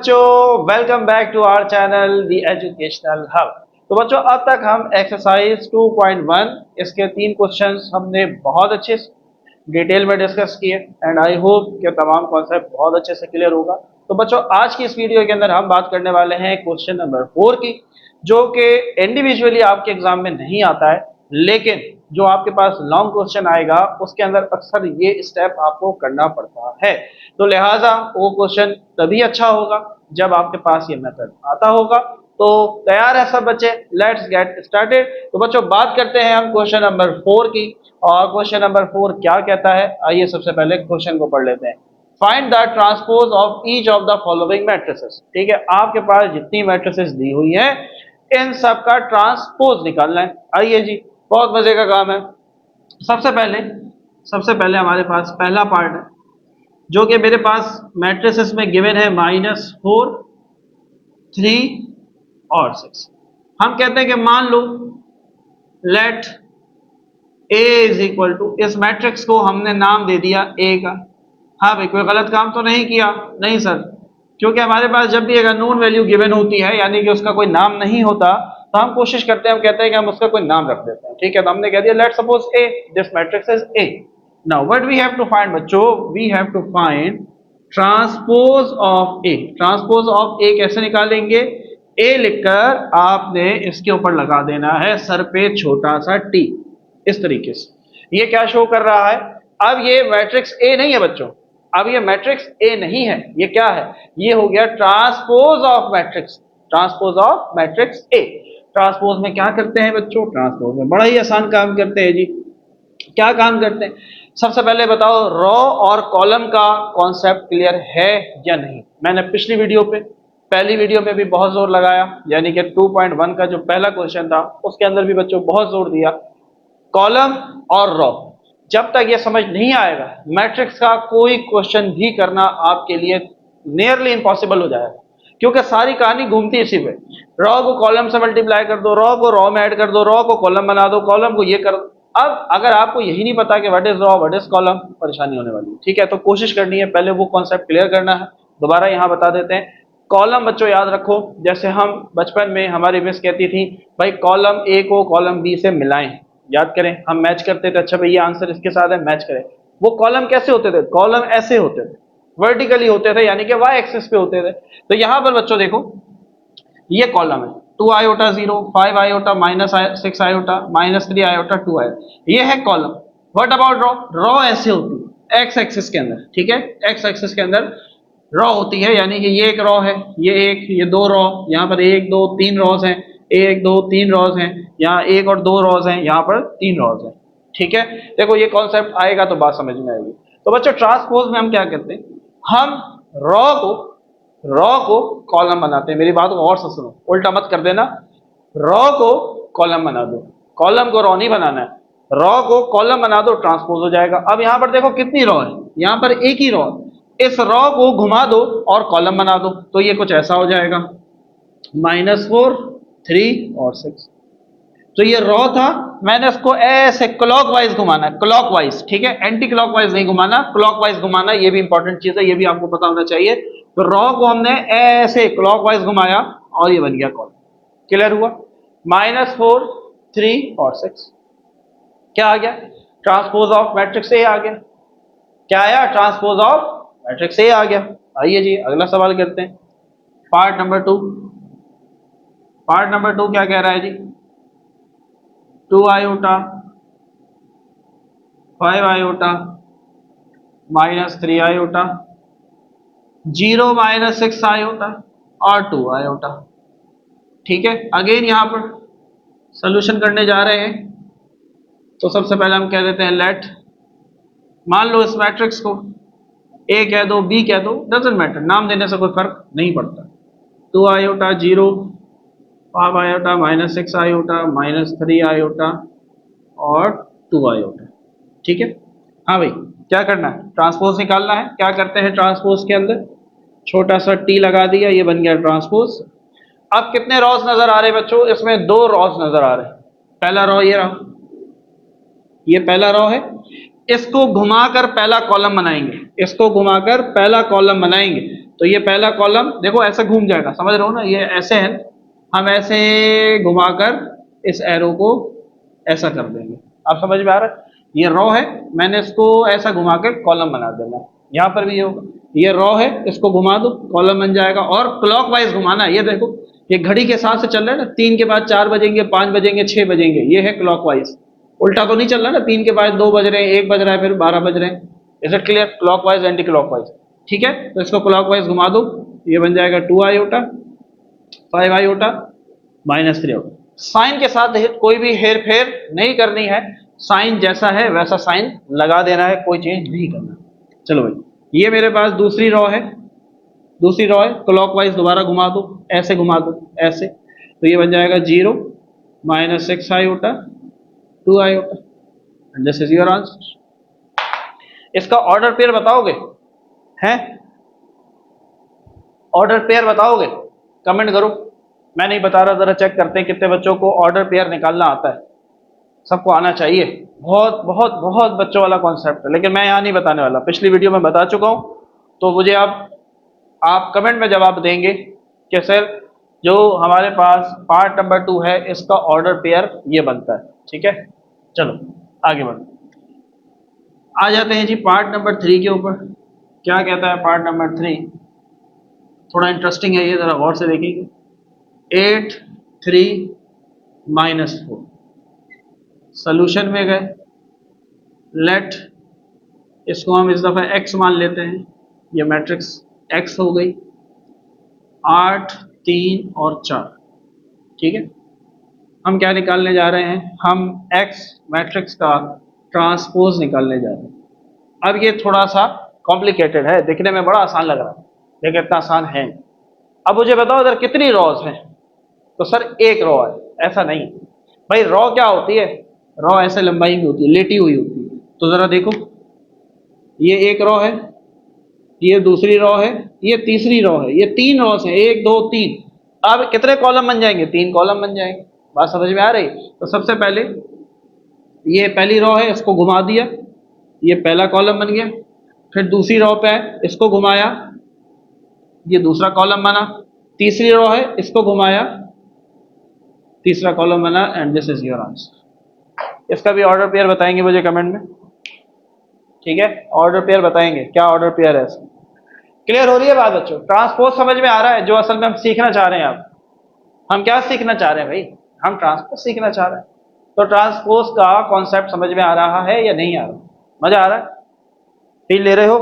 बच्चों, welcome back to our channel the educational hub. तो बच्चों, अब तक हम एक्सरसाइज 2.1 इसके 3 क्वेश्चंस हमने बहुत अच्छे डिटेल में डिस्कस किए एंड आई होप कि तमाम कॉन्सेप्ट बहुत अच्छे से क्लियर होगा। तो बच्चों, आज की इस वीडियो के अंदर हम बात करने वाले हैं क्वेश्चन नंबर 4 की, जो कि इंडिविजुअली आपके एग्जाम में नहीं आता है, लेकिन जो आपके पास लॉन्ग क्वेश्चन आएगा उसके अंदर अक्सर ये स्टेप आपको करना पड़ता है। तो लिहाजा वो क्वेश्चन तभी अच्छा होगा जब आपके पास ये मेथड आता होगा। तो तैयार है सब बच्चे? Let's get started. तो बच्चों, बात करते हैं हम क्वेश्चन नंबर 4 की। और क्वेश्चन नंबर 4 क्या कहता है, आइए सबसे पहले क्वेश्चन को पढ़ लेते हैं। Find the transpose of each of the following matrices. ठीक है, आपके पास जितनी मैट्रिसेस दी हुई है इन सब का ट्रांसपोज निकालना है। आइए जी, बहुत मजे का काम है। सबसे पहले हमारे पास पहला पार्ट है, जो कि मेरे पास मैट्रिसेस में गिवन है -4, 3 और 6। हम कहते हैं कि मान लो let A is equal to, इस मैट्रिक्स को हमने नाम दे दिया ए का। हाँ भाई, कोई गलत काम तो नहीं किया? नहीं सर, क्योंकि हमारे पास जब भी एक अननोन वैल्यू गिवन होती है, यानी कि उसका कोई नाम नहीं होता, तो हम कोशिश करते हैं, हम कहते हैं कि हम उसका कोई नाम रख देते हैं। ठीक है, तो हमने कह दिया let suppose A, this matrix is A. Now what we have to find बच्चों, we have to find transpose of A. Transpose of A कैसे निकालेंगे? ए लिखकर आपने इसके ऊपर लगा देना है सर पे छोटा सा टी, इस तरीके से। ये क्या शो कर रहा है? अब ये मैट्रिक्स ए नहीं है बच्चों, अब ये मैट्रिक्स ए नहीं है, ये क्या है? ये हो गया transpose of matrix. Transpose of matrix A. Transpose में क्या करते हैं बच्चों? ट्रांसपोज में बड़ा ही आसान काम करते हैं जी। क्या काम करते हैं? सबसे पहले बताओ, रॉ और कॉलम का कॉन्सेप्ट क्लियर है या नहीं? मैंने पिछली वीडियो पे, पहली वीडियो में भी बहुत जोर लगाया, यानी कि 2.1 का जो पहला क्वेश्चन था उसके अंदर भी बच्चों बहुत जोर दिया। कॉलम और रॉ, जब तक ये समझ नहीं आएगा, मैट्रिक्स का कोई क्वेश्चन भी करना आपके लिए नियरली इम्पॉसिबल हो जाएगा, क्योंकि सारी कहानी घूमती इसी पे। रॉ को कॉलम से मल्टीप्लाई कर दो, रॉ को रॉ में ऐड कर दो, रॉ को कॉलम बना दो, कॉलम को ये कर दो। अब अगर आपको यही नहीं पता कि what is raw what is column, परेशानी होने वाली है। ठीक है, तो कोशिश करनी है पहले वो कॉन्सेप्ट क्लियर करना है। दोबारा यहां बता देते हैं। कॉलम बच्चों याद रखो, जैसे हम बचपन में हमारी मिस कहती थी भाई कॉलम ए को कॉलम बी से मिलाएं, याद करें, हम मैच करते थे। अच्छा भाई, ये आंसर इसके साथ है, मैच करें। वो कॉलम कैसे होते थे? कॉलम ऐसे होते थे, वर्टिकली होते थे, यानी कि वाई एक्सिस पे होते थे। तो यहां पर बच्चों देखो, ये कॉलम है 2 iota 0, 5 iota, -6 iota, -3 iota, 2 iota, ये है column. What about raw? Raw ऐसे होती है एक्स एक्सिस के अंदर। ठीक है, एक्स एक्सिस के अंदर रॉ होती है, यानी कि ये एक रॉ है, ये दो रॉ, यहाँ पर 1 2 3 रॉज हैं, 1 2 3 रॉज हैं, यहाँ 1 और 2 रॉज हैं, यहाँ पर 3 रॉज हैं। ठीक है, देखो ये कॉन्सेप्ट आएगा तो बात समझ में आएगी। तो बच्चों, ट्रांसपोज में हम क्या करते हैं? हम रॉ को कॉलम बनाते हैं। मेरी बात को और से सुनो, उल्टा मत कर देना। रॉ को कॉलम बना दो, कॉलम को रॉ नहीं बनाना है, रॉ को कॉलम बना दो, ट्रांसपोज हो जाएगा। अब यहां पर देखो कितनी रॉ है, यहां पर एक ही रॉ, इस रॉ को घुमा दो और कॉलम बना दो, तो ये कुछ ऐसा हो जाएगा -4, 3 और 6। तो ये रॉ था, मैंने इसको ऐसे क्लॉकवाइज घुमाना है, क्लॉकवाइज। ठीक है, एंटी क्लॉकवाइज नहीं घुमाना, क्लॉकवाइज घुमाना, ये भी इंपॉर्टेंट चीज है, ये भी आपको पता होना चाहिए। तो रॉ को हमने ऐसे क्लॉकवाइज घुमाया और ये बन गया कॉलम। क्लियर हुआ? -4, 3 और 6 क्या आ गया? ट्रांसपोज ऑफ मैट्रिक्स ए आ गया। क्या आया? ट्रांसपोज ऑफ मैट्रिक्स ए आ गया। आइए जी, अगला सवाल करते हैं। Part number 2। पार्ट नंबर 2 क्या कह रहा है जी? 2 आयोटा, 5 आयोटा, -3 आयोटा, 0 -6 आयोटा और 2 आयोटा। ठीक है, अगेन यहां पर सोल्यूशन करने जा रहे हैं। तो सबसे पहले हम कह देते हैं लेट, मान लो इस मैट्रिक्स को ए कह दो, बी कह दो, डजंट मैटर, नाम देने से कोई फर्क नहीं पड़ता। 2 आयोटा 0, 5 आयोटा, -6 आयोटा, -3 आयोटा और 2 आयोटा। ठीक है, हाँ भाई, क्या करना है? ट्रांसपोज निकालना है। क्या करते हैं ट्रांसपोज के अंदर? छोटा सा टी लगा दिया, ये बन गया ट्रांसपोज। अब कितने रॉस नजर आ रहे हैं बच्चों? इसमें 2 रॉस नजर आ रहे हैं। पहला रॉ ये रहा, ये पहला रॉ है, इसको घुमाकर पहला कॉलम बनाएंगे, इसको घुमाकर पहला कॉलम बनाएंगे, तो ये पहला कॉलम देखो ऐसे घूम जाएगा, समझ रहे हो ना, ये ऐसे है, हम ऐसे घुमाकर इस एरो को ऐसा कर देंगे। आप समझ में आ रहा है, ये रो है, मैंने इसको ऐसा घुमा के कॉलम बना देना, यहाँ पर भी ये होगा, ये रो है, इसको घुमा दो कॉलम बन जाएगा, और क्लॉकवाइज घुमाना है। ये देखो ये घड़ी के हिसाब से चल रहा है ना, 3 के बाद 4 बजेंगे, 5 बजेंगे, 6 बजेंगे, ये है क्लॉकवाइज, उल्टा तो नहीं चल रहा ना, 3 के बाद 2 बज रहे हैं, 1 बज रहा है, फिर 12 बज रहे हैं। Is it clear? Clockwise anti clockwise, ठीक है। तो इसको क्लॉकवाइज घुमा दो, ये बन जाएगा 2 आयोटा 5 आयोटा -3 आयोटा। साइन के साथ कोई भी हेर फेर नहीं करनी है, साइन जैसा है वैसा साइन लगा देना है, कोई चेंज नहीं करना। चलो भाई, ये मेरे पास दूसरी रॉ है, दूसरी रॉ है, क्लॉकवाइज दोबारा घुमा दो, ऐसे घुमा दो ऐसे, तो ये बन जाएगा 0 -6 iota 2 iota, and this is your answer. इसका ऑर्डर पेयर बताओगे? हैं, ऑर्डर पेयर बताओगे? कमेंट करो। मैं नहीं बता रहा, जरा चेक करते हैं कितने बच्चों को ऑर्डर पेयर निकालना आता है। सबको आना चाहिए, बहुत बहुत बहुत बच्चों वाला कॉन्सेप्ट है, लेकिन मैं यहाँ नहीं बताने वाला, पिछली वीडियो में बता चुका हूँ। तो मुझे आप कमेंट में जवाब देंगे कि सर जो हमारे पास पार्ट नंबर 2 है इसका ऑर्डर पेयर ये बनता है, ठीक है। चलो आगे बढ़ो, आ जाते हैं जी पार्ट नंबर 3 के ऊपर। क्या कहता है पार्ट नंबर 3? थोड़ा इंटरेस्टिंग है ये, जरा गौर से देखेंगे। 8 3 -4, सोल्यूशन में गए, लेट इसको हम इस दफा x मान लेते हैं, ये मैट्रिक्स x हो गई, 8 3 और 4, ठीक है। हम क्या निकालने जा रहे हैं? हम x मैट्रिक्स का ट्रांसपोज निकालने जा रहे हैं। अब ये थोड़ा सा कॉम्प्लिकेटेड है, दिखने में बड़ा आसान लग रहा है लेकिन इतना आसान है। अब मुझे बताओ इधर कितनी रॉज हैं? तो सर एक रॉ है, ऐसा नहीं भाई। रॉ क्या होती है? रॉ ऐसे लंबाई में होती है, लेटी हुई होती है। तो जरा देखो, ये एक रॉ है, ये दूसरी रॉ है, ये तीसरी रॉ है, ये 3 रॉस हैं, 1 2 3। अब कितने कॉलम बन जाएंगे? 3 कॉलम बन जाएंगे। बात समझ में आ रही? तो सबसे पहले ये पहली रॉ है, इसको घुमा दिया, ये पहला कॉलम बन गया। फिर दूसरी रॉ पे है, इसको घुमाया, ये दूसरा कॉलम बना। तीसरी रॉ है, इसको घुमाया, तीसरा कॉलम बना, and this is your answer. इसका भी ऑर्डर पेयर बताएंगे मुझे कमेंट में, ठीक है। ऑर्डर पेयर बताएंगे, क्या ऑर्डर पेयर है इसमें। क्लियर हो रही है बात बच्चों? ट्रांसपोज समझ में आ रहा है जो असल में हम सीखना चाह रहे हैं। आप हम क्या सीखना चाह रहे हैं भाई? हम ट्रांसपोज सीखना चाह रहे हैं। तो ट्रांसपोज का कॉन्सेप्ट समझ में आ रहा है या नहीं आ रहा? मजा आ रहा है? फील ले रहे हो?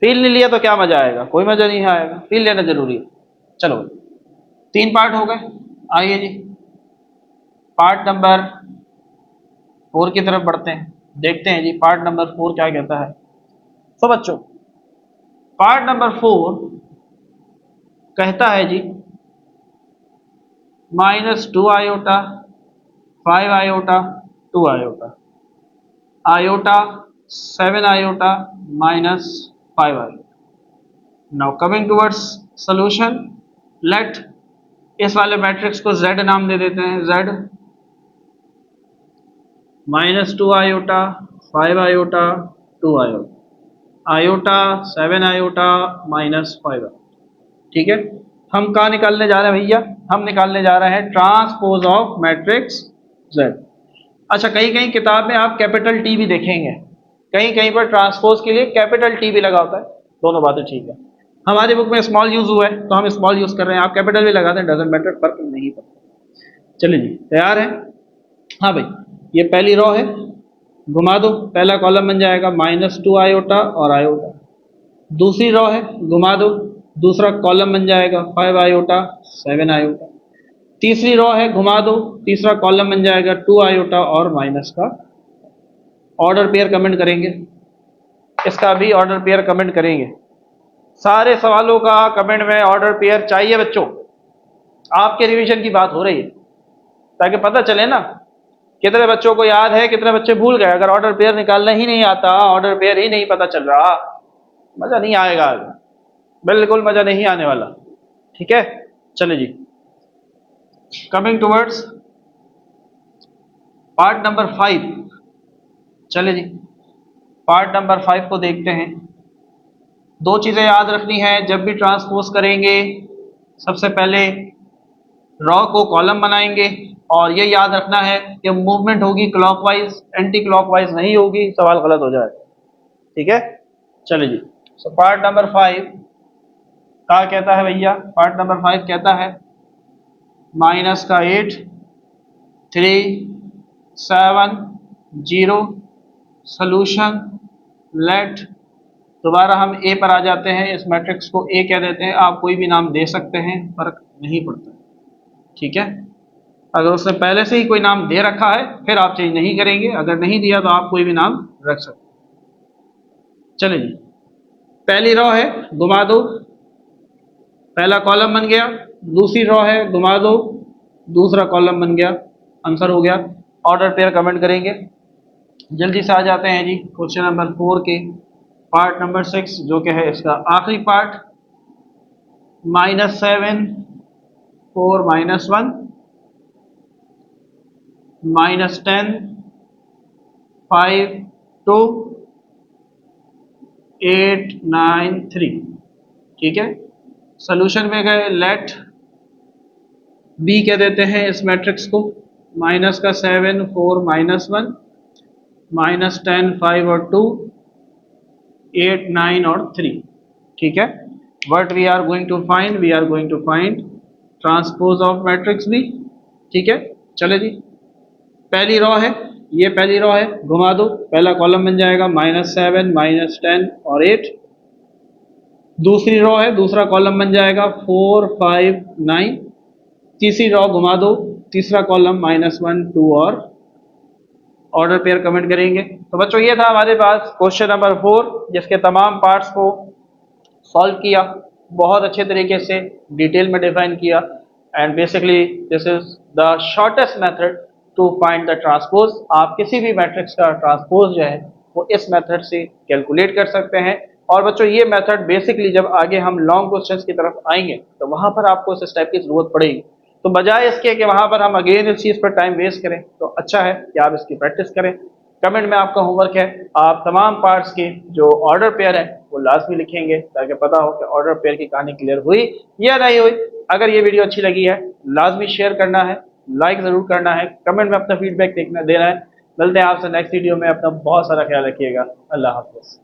फील नहीं लिया तो क्या मजा आएगा? कोई मजा नहीं आएगा, फील लेना जरूरी है। चलो 3 पार्ट हो गए, आइए जी पार्ट नंबर 4 की तरफ बढ़ते हैं, देखते हैं जी पार्ट नंबर 4 क्या कहता है। तो बच्चों पार्ट नंबर 4 कहता है जी -2 iota 5 iota 2 iota, iota 7 iota -5 iota. Now coming towards solution, let इस वाले मैट्रिक्स को Z नाम दे देते हैं, Z -2 iota 5 iota 2 iota, iota 7 iota -5, ठीक है। हम कहाँ निकालने जा रहे हैं भैया? हम निकालने जा रहे हैं ट्रांसपोज ऑफ मैट्रिक्स Z। अच्छा, कहीं कहीं किताब में आप कैपिटल T भी देखेंगे, कहीं कहीं पर ट्रांसपोज के लिए कैपिटल T भी लगा होता है, दोनों बातें ठीक है। हमारी बुक में स्मॉल यूज हुआ है तो हम स्मॉल यूज कर रहे हैं, आप कैपिटल भी लगा दें, डजंट मैटर, फर्क नहीं पड़ता। चलिए जी तैयार है? हाँ भाई, ये पहली रॉ है, घुमा दो, पहला कॉलम बन जाएगा -2 आयोटा और आयोटा। दूसरी रॉ है, घुमा दो, दूसरा कॉलम बन जाएगा 5 आयोटा 7 आयोटा। तीसरी रॉ है, घुमा दो, तीसरा कॉलम बन जाएगा 2 आयोटा और माइनस का। ऑर्डर पेयर कमेंट करेंगे, इसका भी ऑर्डर पेयर कमेंट करेंगे। सारे सवालों का कमेंट में ऑर्डर पेयर चाहिए बच्चों, आपके रिवीजन की बात हो रही है, ताकि पता चले ना कितने बच्चों को याद है, कितने बच्चे भूल गए। अगर ऑर्डर पेयर निकालना ही नहीं आता, ऑर्डर पेयर ही नहीं पता चल रहा, मजा नहीं आएगा, बिल्कुल मजा नहीं आने वाला, ठीक है। चलिए जी कमिंग टुवर्ड्स पार्ट नंबर 5, चले जी पार्ट नंबर 5 को देखते हैं। दो चीजें याद रखनी है जब भी ट्रांसपोज करेंगे, सबसे पहले रॉ को कॉलम बनाएंगे और ये याद रखना है कि मूवमेंट होगी क्लॉकवाइज, एंटी क्लॉकवाइज नहीं होगी, सवाल गलत हो जाएगा। ठीक है, चलिए जी। सो पार्ट नंबर 5 क्या कहता है भैया? पार्ट नंबर 5 कहता है माइनस का 8 3 7 0 सोल्यूशन लेट। दोबारा हम ए पर आ जाते हैं, इस मैट्रिक्स को ए कह देते हैं, आप कोई भी नाम दे सकते हैं, फर्क नहीं पड़ता। ठीक है, अगर उसने पहले से ही कोई नाम दे रखा है फिर आप चेंज नहीं करेंगे, अगर नहीं दिया तो आप कोई भी नाम रख सकते हैं। चलिए जी, पहली रॉ है घुमा दो, पहला कॉलम बन गया, दूसरी रॉ है घुमा दो, दूसरा कॉलम बन गया, आंसर हो गया। ऑर्डर पेयर कमेंट करेंगे। जल्दी से आ जाते हैं जी क्वेश्चन नंबर 4 के पार्ट नंबर 6 जो कि है इसका आखिरी पार्ट। -7 4 -1 -10 5 2 8 9 3। ठीक है, सोल्यूशन में गए, लेट बी कह देते हैं इस मैट्रिक्स को, माइनस का 7 4 -1 -10 5 और 2 8 9 और 3। ठीक है, what we are going to find? We are going to find transpose of matrix B. ठीक है, चले जी, पहली रॉ है, ये पहली रॉ है, घुमा दो, पहला कॉलम बन जाएगा -7 -10 और 8। दूसरी रॉ है, दूसरा कॉलम बन जाएगा 4 5 9। तीसरी रॉ घुमा दो, तीसरा कॉलम -1 2 और ऑर्डर पेयर कमेंट करेंगे। तो बच्चों ये था हमारे पास क्वेश्चन नंबर 4 जिसके तमाम पार्ट्स को सॉल्व किया, बहुत अच्छे तरीके से डिटेल में डिफाइन किया। And basically this is the shortest method to find the transpose. आप किसी भी मैट्रिक्स का ट्रांसपोज जो है वो इस मेथड से कैलकुलेट कर सकते हैं। और बच्चों ये मेथड बेसिकली जब आगे हम लॉन्ग क्वेश्चंस की तरफ आएंगे तो वहां पर आपको इस टाइप की जरूरत पड़ेगी। तो बजाय इसके कि वहां पर हम अगेन इस चीज पर टाइम वेस्ट करें, तो अच्छा है कि आप इसकी प्रैक्टिस करें। कमेंट में आपका होमवर्क है, आप तमाम पार्ट्स के जो ऑर्डर पेयर है वो लाजमी लिखेंगे ताकि पता हो कि ऑर्डर पेयर की कहानी क्लियर हुई या नहीं हुई। अगर ये वीडियो अच्छी लगी है लाजमी शेयर करना है, लाइक जरूर करना है, कमेंट में अपना फीडबैक देना है। मिलते हैं आपसे नेक्स्ट वीडियो में, अपना बहुत सारा ख्याल रखिएगा। अल्लाह हाफिज़।